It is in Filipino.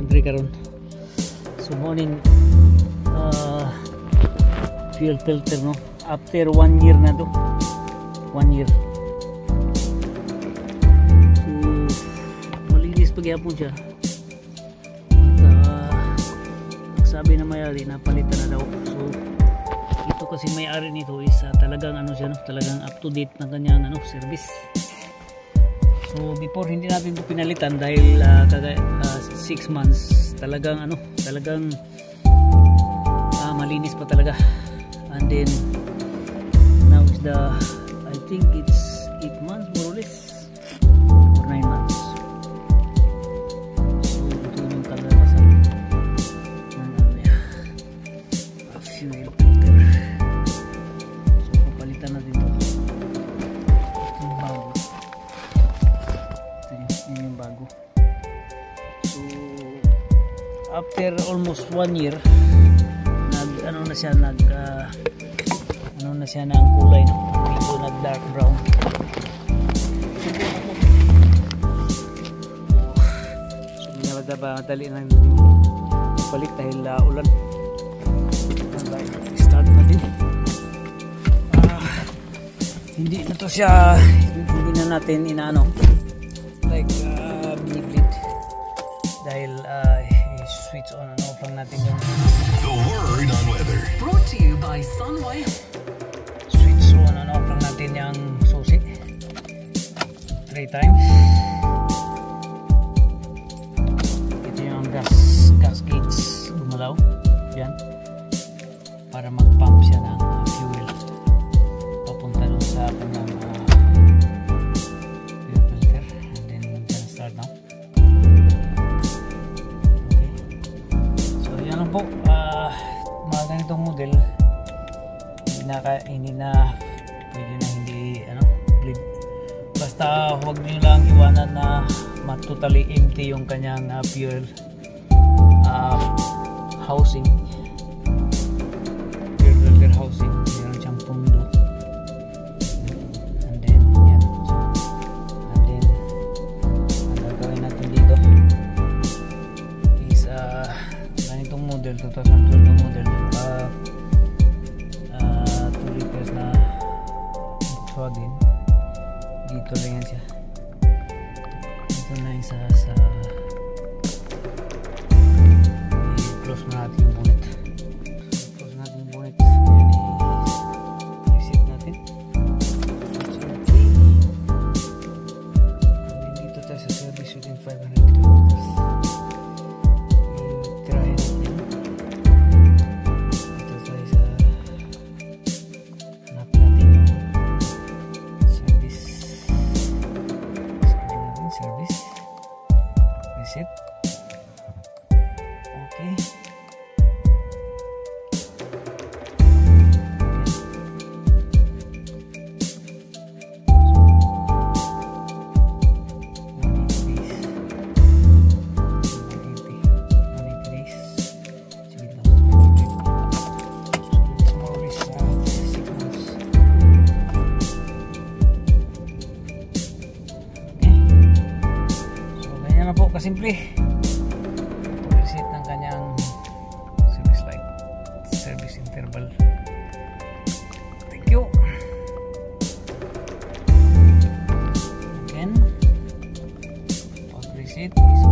diri karon. So morning fuel filter no after 1 year na to. 1 year. So malinis pagyapon siya. At sabi na may-ari na palitan na daw. So ito kasi may-ari nito is talagang ano siya no, talagang up to date ng kanyang ano service. So before hindi natin ito pinalitan dahil 6 months talagang ano, talagang malinis pa talaga. And then now is the I think it's 8 months more or less or 9 months. So ito yung kalalabasan ng ano niya, fuel filter. So papalitan natin ito. Yung bago. Ito yung bago. So after almost 1 year ano na siya ano na siya ng kulay no? Medyo nag dark brown. So madali na yung palit dahil ulan. Start na din. Hindi na to siya, hindi na natin inaano like biniblit dahil switch on and off lang natin yung The Word on Weather. Brought to you by Sunway. Switch on and off lang natin yung susi 3 times. Ito yung gas gauge gumalaw yan para mag-pump siya ng fuel papunta dun sa kanyang fuel filter. And then gonna start now. Po, mga ganitong model hindi na pwede na hindi ano bleed. Basta huwag niyo lang iwanan na totally empty yung kanyang fuel housing, fuel filter housing. Meron siyang pundo, and then yan. And then ang gagawin natin dito is ganitong model, 2012 model, 2 liters na Volkswagen. Dito lang yan siya. Dito na yung sa close na natin yung bonnet. Close natin yung bonnet. Yan reset natin. Okay. And then dito tayo sa service within 500 kilometers. Reset. Okay. Kasimple ito reset ng kanyang service light, service interval. Thank you. Again, pag reset is